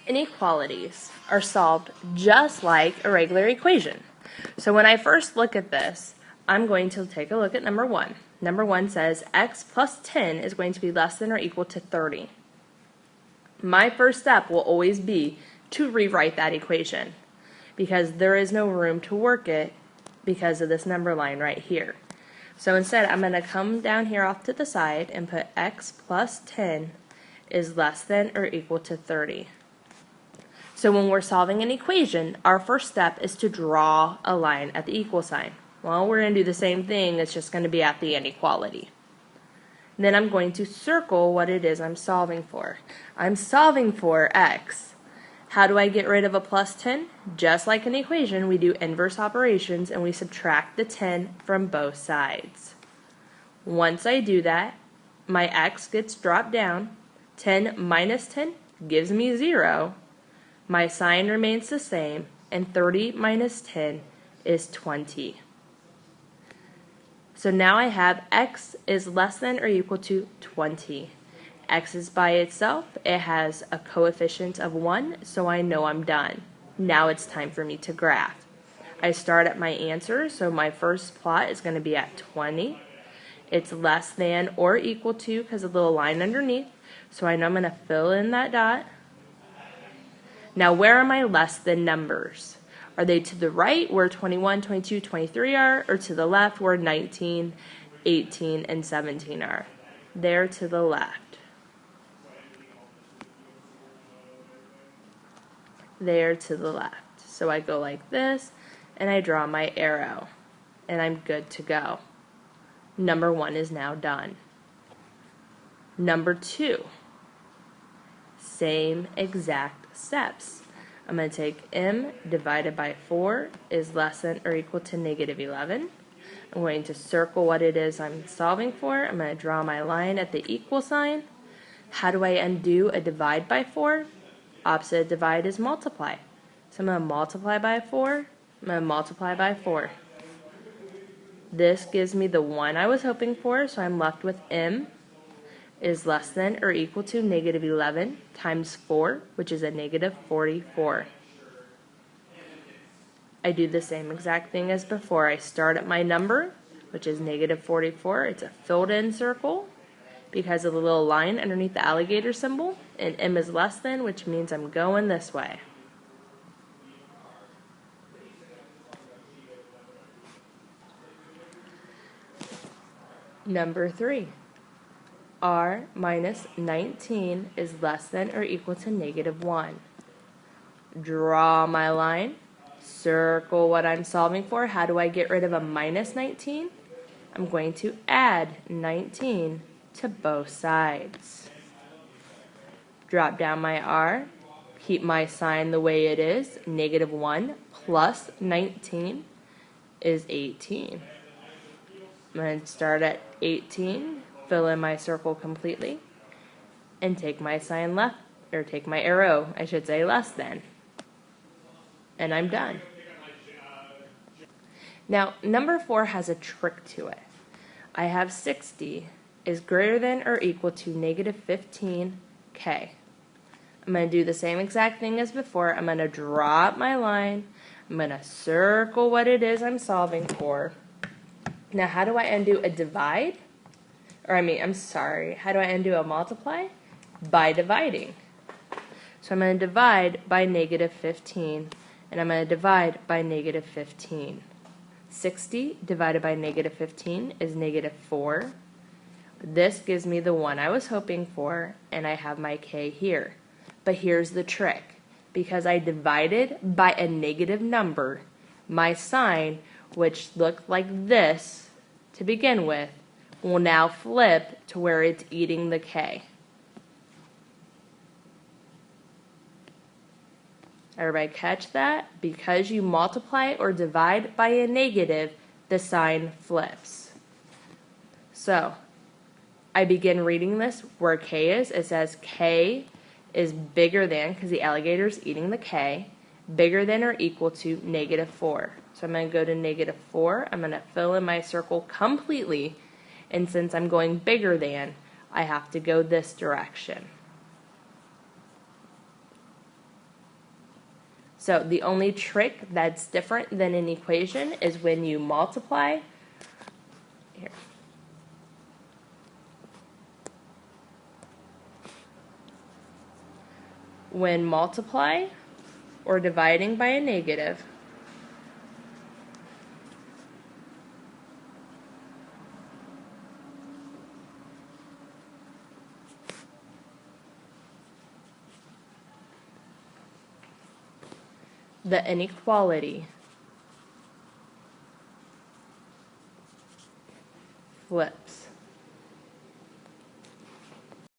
Inequalities are solved just like a regular equation. So when I first look at this, I'm going to take a look at number 1. Number 1 says x plus 10 is going to be less than or equal to 30. My first step will always be to rewrite that equation because there is no room to work it because of this number line right here. So instead, I'm going to come down here off to the side and put x plus 10 is less than or equal to 30. So when we're solving an equation, our first step is to draw a line at the equal sign. Well, we're going to do the same thing, it's just going to be at the inequality. Then I'm going to circle what it is I'm solving for. I'm solving for x. How do I get rid of a plus 10? Just like an equation, we do inverse operations and we subtract the 10 from both sides. Once I do that, my x gets dropped down. 10 minus 10 gives me 0. My sign remains the same, and 30 minus 10 is 20. So now I have x is less than or equal to 20. X is by itself. It has a coefficient of 1, so I know I'm done. Now it's time for me to graph. I start at my answer, so my first plot is going to be at 20. It's less than or equal to because of the little line underneath, so I know I'm going to fill in that dot. Now, where are my less than numbers? Are they to the right where 21, 22, 23 are, or to the left where 19, 18, and 17 are? They're to the left. They're to the left. So I go like this, and I draw my arrow, and I'm good to go. Number 1 is now done. Number 2, same exact steps. I'm going to take m divided by 4 is less than or equal to negative 11. I'm going to circle what it is I'm solving for. I'm going to draw my line at the equal sign. How do I undo a divide by 4? Opposite of divide is multiply. So I'm going to multiply by 4. I'm going to multiply by 4. This gives me the 1 I was hoping for, so I'm left with m is less than or equal to negative 11 times 4, which is a negative 44. I do the same exact thing as before. I start at my number, which is negative 44. It's a filled in circle because of the little line underneath the alligator symbol, and m is less than, which means I'm going this way. Number 3. r minus 19 is less than or equal to negative 1. Draw my line, circle what I'm solving for. How do I get rid of a minus 19? I'm going to add 19 to both sides. Drop down my r, keep my sign the way it is. Negative 1 plus 19 is 18. I'm going to start at 18. Fill in my circle completely, and take my sign left, or take my arrow, I should say, less than. And I'm done. Now, number 4 has a trick to it. I have 60 is greater than or equal to negative 15k. I'm going to do the same exact thing as before. I'm going to drop my line. I'm going to circle what it is I'm solving for. Now, how do I undo a divide? How do I undo a multiply? By dividing. So I'm going to divide by negative 15, and I'm going to divide by negative 15. 60 divided by negative 15 is negative 4. This gives me the 1 I was hoping for, and I have my k here. But here's the trick. Because I divided by a negative number, my sign, which looked like this to begin with, will now flip to where it's eating the k. Everybody catch that? Because you multiply or divide by a negative, the sign flips. So, I begin reading this where k is. It says k is bigger than, because the alligator is eating the k, bigger than or equal to negative 4. So I'm going to go to negative 4. I'm going to fill in my circle completely. And since I'm going bigger than, I have to go this direction. So the only trick that's different than an equation is when you multiply. Here. When multiply or dividing by a negative, the inequality flips.